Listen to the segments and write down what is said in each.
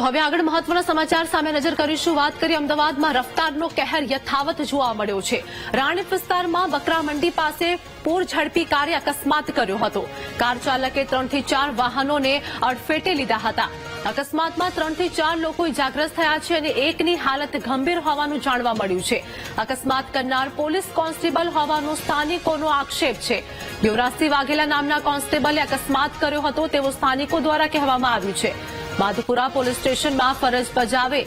હવે આગળ મહત્વના સમાચાર સામે નજર કરીશું। વાત કરીએ અમદાવાદમાં રફતારનો કહેર યથાવત જોવા મળ્યો છે। રાણીપ વિસ્તારમાં બકરા મંડી પાસે પૂર ઝડપી કારે અકસ્માત કર્યો હતો। કાર ચાલકે 3 થી 4 વાહનોને અડફેટે લીધા હતા। અકસ્માતમાં 3 થી 4 લોકો ઇજાગ્રસ્ત થયા છે અને એકની હાલત ગંભીર હોવાનું જાણવા મળ્યું છે। અકસ્માત કરનાર પોલીસ કોન્સ્ટેબલ હોવાનો સ્થાનિકોનો આક્ષેપ છે। યુવરાજસિંહ વાઘેલા નામના કોન્સ્ટેબલે અકસ્માત કર્યો હતો તેવું સ્થાનિકો દ્વારા કહેવામાં આવ્યું છે। માધુપુરા પોલીસ સ્ટેશનમાં ફરજ બજાવે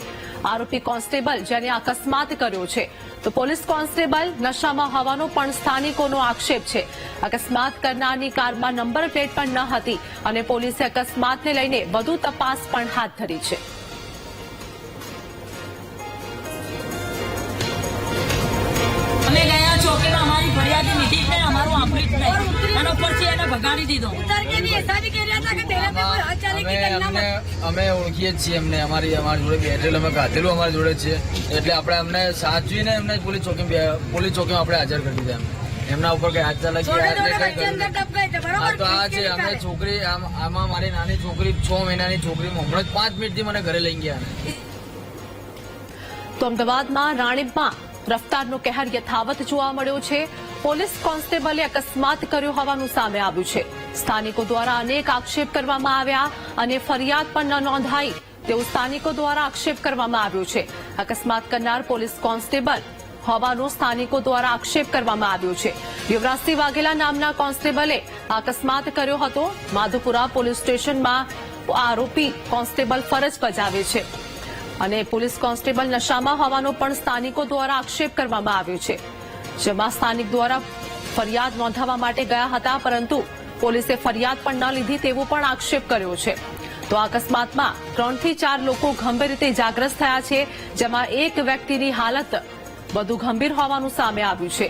આરોપી કોન્સ્ટેબલ જેને અકસ્માત કર્યો છે તો પોલીસ કોન્સ્ટેબલ નશામાં હોવાનો પણ સ્થાનિકોનો આક્ષેપ છે। અકસ્માત કરનારની કારમાં નંબર પ્લેટ પણ ન હતી અને પોલીસે અકસ્માતને લઈને વધુ તપાસ પણ હાથ ધરી છે। અમે ગયા ચોકીમાં અમારી ફરિયાદી લીધી છે, અમારું આંબળી થઈ એનો પરથી એને ભગાડી દીધો। અમે ઓળખીએ છીએ એમને, અમારી જોડે બેઠેલ અમે ગાધેલું અમારી જોડે છે, એટલે આપણે અમને સાચવીને એમને પોલીસ ચોકીમાં આપણે હાજર કરી દીધા। એમના ઉપર કઈ હાથ ચાલાકી તો આ છે અમે છોકરી આમાં મારી નાની છોકરી 6 મહિનાની છોકરી હમણાં 5 મિનિટથી મને ઘરે લઈ ગયા। તો અમદાવાદમાં રાણીપમાં રફતારનો કહેર યથાવત જોવા મળ્યો છે। પોલીસ કોન્સ્ટેબલે અકસ્માત કર્યો હોવાનું સામે આવ્યું છે। સ્થાનિકો દ્વારા અનેક આક્ષેપ કરવામાં આવ્યા અને ફરિયાદ પણ ન નોંધાઈ તેવું સ્થાનિકો દ્વારા આક્ષેપ કરવામાં આવ્યો છે। અકસ્માત કરનાર પોલીસ કોન્સ્ટેબલ હોવાનો સ્થાનિકો દ્વારા આક્ષેપ કરવામાં આવ્યો છે। યુવરાજસિંહ વાઘેલા નામના કોન્સ્ટેબલે અકસ્માત કર્યો હતો। માધુપુરા પોલીસ સ્ટેશનમાં આરોપી કોન્સ્ટેબલ ફરજ બજાવે છે અને પોલીસ કોન્સ્ટેબલ નશામાં હોવાનો પણ સ્થાનિકો દ્વારા આક્ષેપ કરવામાં આવ્યો છે। જેમાં સ્થાનિક દ્વારા ફરિયાદ નોંધાવવા માટે ગયા હતા પરંતુ પોલીસે ફરિયાદ પણ ન લીધી તેવો પણ આક્ષેપ કર્યો છે। તો અકસ્માતમાં 3 થી 4 લોકો ગંભીર રીતે ઇજાગ્રસ્ત થયા છે, જેમાં એક વ્યક્તિની હાલત વધુ ગંભીર હોવાનું સામે આવ્યું છે।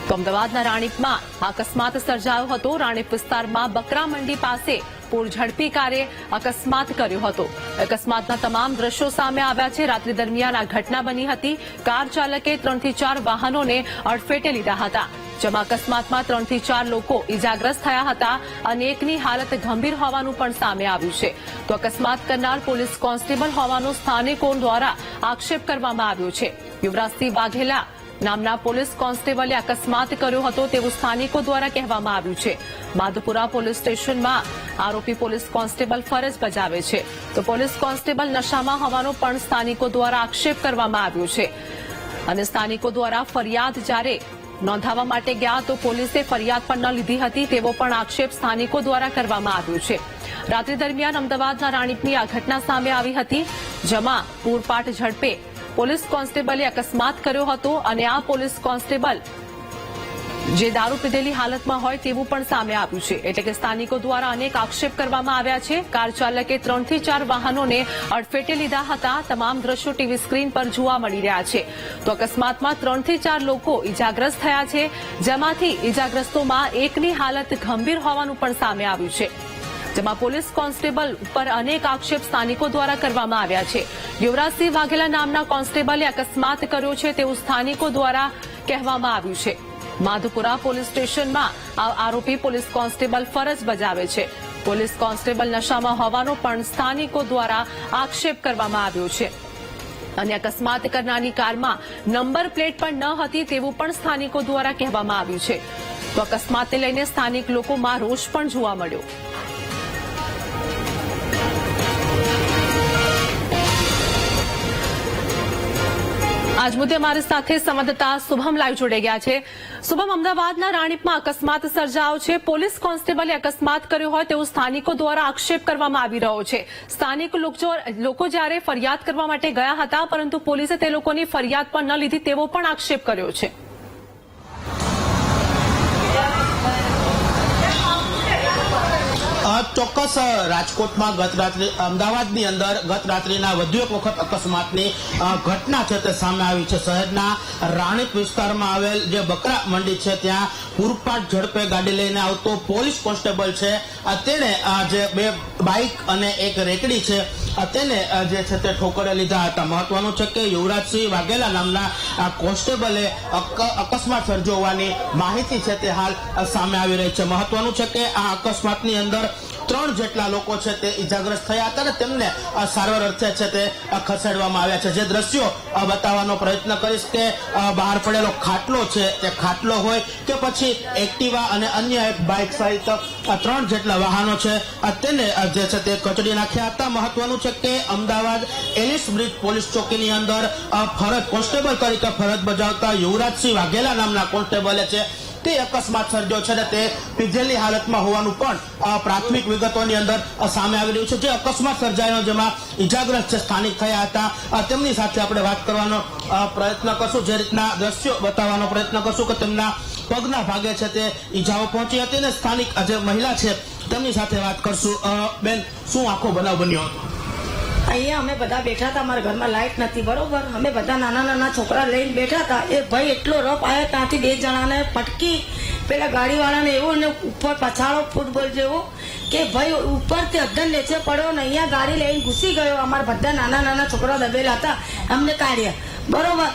તો અમદાવાદના રાણીપમાં અકસ્માત સર્જાયો હતો। રાણીપ વિસ્તારમાં બકરા મંડી પાસે પૂર ઝડપી કારે અકસ્માત કર્યો હતો। અકસ્માતના તમામ દ્રશ્યો સામે આવ્યા છે। રાત્રિ દરમિયાન આ ઘટના બની હતી। કાર ચાલકે 3 થી 4 વાહનોને અડફેટે લીધા હતા, જેમાં અકસ્માતમાં 3 થી 4 લોકો ઇજાગ્રસ્ત થયા હતા અને એકની હાલત ગંભીર હોવાનું પણ સામે આવ્યું છે। તો અકસ્માત કરનાર પોલીસ કોન્સ્ટેબલ હોવાનો સ્થાનિકો દ્વારા આક્ષેપ કરવામાં આવ્યો છે। યુવરાજસિંહ વાઘેલા નામના પોલીસ કોન્સ્ટેબલે અકસ્માત કર્યો હતો તેવું સ્થાનિકો દ્વારા કહેવામાં આવ્યું છે। માધુપુરા પોલીસ સ્ટેશનમાં આરોપી પોલીસ કોન્સ્ટેબલ ફરજ બજાવે છે તો પોલીસ કોન્સ્ટેબલ નશામાં હોવાનો પણ સ્થાનિકો દ્વારા આક્ષેપ કરવામાં આવ્યો છે અને સ્થાનિકો દ્વારા ફરિયાદ જ્યારે નોંધાવવા માટે ગયા તો પોલીસે ફરિયાદ પણ ન લીધી હતી તેવો પણ આક્ષેપ સ્થાનિકો દ્વારા કરવામાં આવ્યો છે। રાત્રિ દરમિયાન અમદાવાદના રાણીપની આ ઘટના સામે આવી હતી, જેમાં પૂરપાટ ઝડપે પોલીસ કોન્સ્ટેબલે અકસ્માત કર્યો હતો અને આ પોલીસ કોન્સ્ટેબલ જે દારૂ પીધેલી હાલતમાં હોય તેવું પણ સામે આવ્યું છે। એટલે કે સ્થાનિકો દ્વારા અનેક આક્ષેપ કરવામાં આવ્યા છે। કાર ચાલકે 3 થી 4 વાહનોને અડફેટે લીધા હતા। તમામ દ્રશ્યો ટીવી સ્ક્રીન પર જોવા મળી રહ્યા છે। તો અકસ્માતમાં 3 થી 4 લોકો ઇજાગ્રસ્ત થયા છે, જેમાંથી ઇજાગ્રસ્તોમાં એકની હાલત ગંભીર હોવાનું પણ સામે આવ્યું છે। જેમાં પોલીસ કોન્સ્ટેબલ ઉપર અનેક આક્ષેપ સ્થાનિકો દ્વારા કરવામાં આવ્યા છે। યુવરાજસિંહ વાઘેલા નામના કોન્સ્ટેબલે અકસ્માત કર્યો છે તેવું સ્થાનિકો દ્વારા કહેવામાં આવ્યું છે। માધુપુરા પોલીસ સ્ટેશનમાં આરોપી પોલીસ કોન્સ્ટેબલ ફરજ બજાવે છે। પોલીસ કોન્સ્ટેબલ નશામાં હોવાનો પણ સ્થાનિકો દ્વારા આક્ષેપ કરવામાં આવ્યો છે અને અકસ્માત કરનારની કારમાં નંબર પ્લેટ પણ ન હતી તેવું પણ સ્થાનિકો દ્વારા કહેવામાં આવ્યું છે। તો અકસ્માતને લઈને સ્થાનિક લોકોમાં રોષ પણ જોવા મળ્યો। આજ મુદ્દે અમારી સાથે સંવાદદાતા શુભમ લાઈવ જોડાઈ ગયા છે। શુભમ, અમદાવાદના રાણીપમાં અકસ્માત સર્જાયો છે। પોલીસ કોન્સ્ટેબલે અકસ્માત કર્યો હોય તેવું સ્થાનિકો દ્વારા આક્ષેપ કરવામાં આવી રહ્યો છે। સ્થાનિક લોકો જ્યારે ફરિયાદ કરવા માટે ગયા હતા પરંતુ પોલીસે તે લોકોની ફરિયાદ પણ ન લીધી તેવો પણ આક્ષેપ કર્યો છે। ચોક્કસ રાજકોટમાં ગત રાત્રે અમદાવાદની અંદર ગત રાત્રિના વધુ એક વખત અકસ્માતની ઘટના છે તે સામે આવી છે। શહેરના રાણીપ વિસ્તારમાં આવેલ જે બકરા મંડી છે ત્યાં પૂરપાટ ઝડપે ગાડી લઈને આવતો પોલીસ કોન્સ્ટેબલ છે તેને જે 2 બાઇક અને એક રેકડી છે તેને જે છે તે ઠોકરે લીધા હતા। મહત્વનું છે કે યુવરાજસિંહ વાઘેલા નામના કોન્સ્ટેબલે અકસ્માત સર્જ્યો હોવાની માહિતી છે તે હાલ સામે આવી રહી છે। મહત્વનું છે કે આ અકસ્માતની અંદર 3 જેટલા લોકો છે તે ઈજાગ્રસ્ત થયા હતા અને તેમને સારવાર અર્થે છે તે ખસેડવામાં આવ્યા છે. જે દ્રશ્યો બતાવવાનો પ્રયત્ન કરીશ કે બહાર પડેલો ખાટલો છે તે ખાટલો હોય કે પછી એક્ટિવા અને અન્ય એક બાઇક સહિત 3 જેટલા વાહનો છે તેને જે છે તે કચડી નાખ્યા હતા. મહત્વનું છે કે અમદાવાદ એલિસ બ્રિજ પોલીસ ચોકીની અંદર કોન્સ્ટેબલ તરીકે ફરજ બજાવતા યુવરાજસિંહ વાઘેલા નામના કોન્સ્ટેબલે છે તે અકસ્માત સર્જ્યો છે અને તે પીધેલી હાલતમાં હોવાનું પણ પ્રાથમિક વિગતોની અંદર સામે આવી રહ્યું છે. જે અકસ્માત સર્જાયો જેમાં ઈજાગ્રસ્ત છે સ્થાનિક થયા હતા તેમની સાથે આપણે વાત કરવાનો પ્રયત્ન કરશું. જે રીતના દ્રશ્યો બતાવવાનો પ્રયત્ન કરશું કે તેમના પગના ભાગે છે તે ઈજાઓ પહોંચી હતી અને સ્થાનિક જે મહિલા છે તેમની સાથે વાત કરશું. બેન, શું આખો બનાવ બન્યો હતો? અહીંયા અમે બધા બેઠા હતા, અમારા ઘરમાં લાઇટ નથી, બરોબર. અમે બધા નાના નાના છોકરા લઈને બેઠા હતા. એ ભાઈ એટલો રફ આવ્યો, ત્યાંથી 2 જણાને પટકી પેલા ગાડીવાળાને એવું ને ઉપર પછાડો ફૂટબોલ જેવો કે ભાઈ ઉપરથી અડધન નીચે પડ્યો ને અહીંયા ગાડી લઈને ઘૂસી ગયો. અમારા બધા નાના નાના છોકરા દબેલા હતા, અમને કાઢ્યા, બરોબર.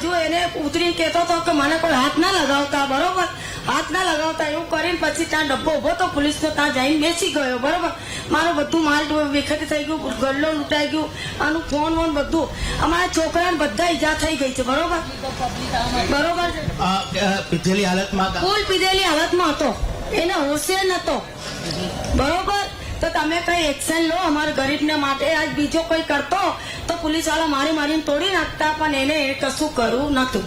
હજુ એને ઉતરીને કહેતો હતો કે મને કોઈ હાથ ના લગાવતા, બરોબર, હાથ ના લગાવતા એવું કરીને પછી ત્યાં ડબ્બો ઉભો તો પોલીસનો ત્યાં જઈને બેસી ગયો, બરોબર. મારું બધું માલ વિખેરી થઈ ગયું, ગલ્લો લૂંટાઈ ગયું, આનું ફોન વોન બધું. અમારા છોકરાને બધા ઈજા થઈ ગઈ છે, બરોબર, બરોબર. પીધેલી હાલતમાં ફૂલ પીધેલી હાલતમાં હતો, એને હોશે નતો, બરોબર. તો તમે કઈ એક્શન લો અમારા ગરીબને માટે. આજ બીજો કોઈ કરતો તો પોલીસ વાળા મારીને તોડી નાખતા, પણ એને કશું કરવું નતું,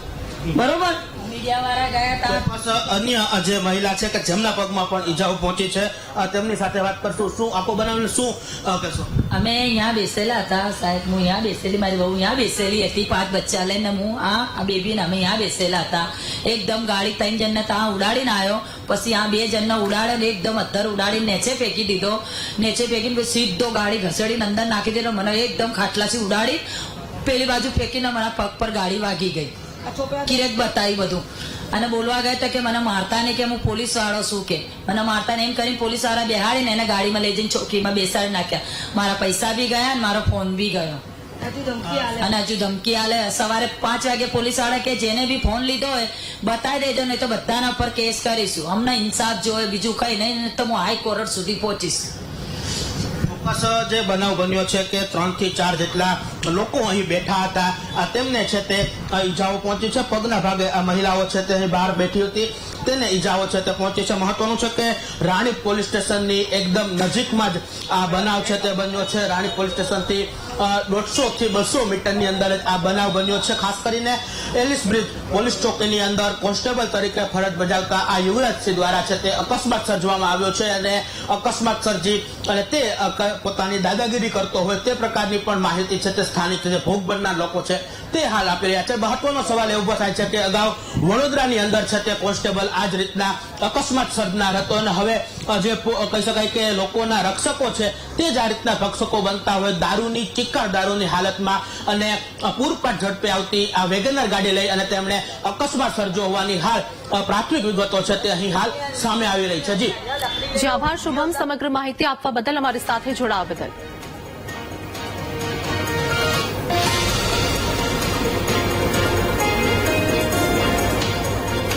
બરોબર. મીડિયાવાળા ગયા હતા. ચોક્કસ અન્ય જે મહિલા છે કે જેમના પગમાં પણ ઈજાઓ પહોંચી છે તેમની સાથે વાત કરશું. શું આખો બનાવીને શું કહેશો? અમે અહીંયા બેસેલા હતા, સાહેબ. હું અહીંયા બેસેલી, મારી બહુ અહીંયા બેસેલી હતી, 5 બચ્ચા લઈને. હું આ બેબીને અમે અહીંયા બેસેલા હતા. એકદમ ગાડી 3 જણને ત્યાં ઉડાડીને આવ્યો. પછી આ 2 જણને ઉડાડે એકદમ અધર ઉડાડીને નીચે ફેંકી દીધો. નીચે ફેંકીને પછી સીધો ગાડી ઘસડીને અંદર નાખી દીધો. મને એકદમ ખાટલાથી ઉડાડી પેલી બાજુ ફેંકીને મારા પગ પર ગાડી વાગી ગઈ. કિરેક બતાવી બધું અને બોલવા ગયા હતા કે મને મારતા નહીં, કે હું પોલીસ વાળો છું, કે મને મારતા નહીં. એમ કરીને પોલીસ વાળા બેહાડીને એને ગાડીમાં લઈ જઈને ચોકીમાં બેસાડી નાખ્યા. મારા પૈસા બી ગયા અને મારો ફોન બી ગયો અને હજુ ધમકી આલે. સવારે 5 વાગે પોલીસ વાળા કે જેને બી ફોન લીધો હોય બતાવી દેજો, નહીં તો બધાના પર કેસ કરીશું. અમને ઇન્સાફ જોઈએ, બીજું કઈ નહીં, તો હું હાઈકોર્ટ સુધી પહોંચીશ. જે બનાવ બન્યો છે કે 3 થી 4 જેટલા લોકો અહીં બેઠા હતા તેમને છે તે ઈજાઓ પહોંચી છે. પગના ભાગે આ મહિલાઓ છે તે અહીં બહાર બેઠી હતી, તેને ઈજાઓ છે તે પહોંચી છે. મહત્વનું છે કે રાણીપ પોલીસ સ્ટેશનની એકદમ નજીકમાં જ આ બનાવ છે તે બન્યો છે. રાણીપ પોલીસ સ્ટેશનથી 150 થી 200 મીટરની અંદર જ આ બનાવ બન્યો છે. ખાસ કરીને એલિસ બ્રિજ પોલીસ ચોકીની અંદર કોન્સ્ટેબલ તરીકે ફરજ બજાવતા આ યુવરાજસિંહ દ્વારા છે તે અકસ્માત સર્જવામાં આવ્યો છે અને અકસ્માત સર્જી અને તે પોતાની દાદાગીરી કરતો હોય તે પ્રકારની પણ માહિતી છે તે સ્થાનિક જે ભોગ બનનાર લોકો છે તે હાલ આપી રહ્યા છે. મહત્વનો સવાલ એ ઉભો થાય છે કે અગાઉ વડોદરાની અંદર છે તે કોન્સ્ટેબલ આ જ રીતના અકસ્માત સર્જનાર હતો અને હવે જે કહી શકાય કે લોકોના રક્ષકો છે તે જ આ રીતના ભક્ષકો બનતા હોય. દારૂની ચિક્કાર દારૂની હાલતમાં અને પૂરપાટ ઝડપે આવતી આ વેગનર ગાડી લઈ અને તેમણે અકસ્માત સર્જ્યો હોવાની હાલ પ્રાથમિક વિગતો છે તે અહીં હાલ સામે આવી રહી છે. જી આભાર શુભમ, સમગ્ર માહિતી આપવા બદલ, અમારી સાથે જોડાવા બદલ.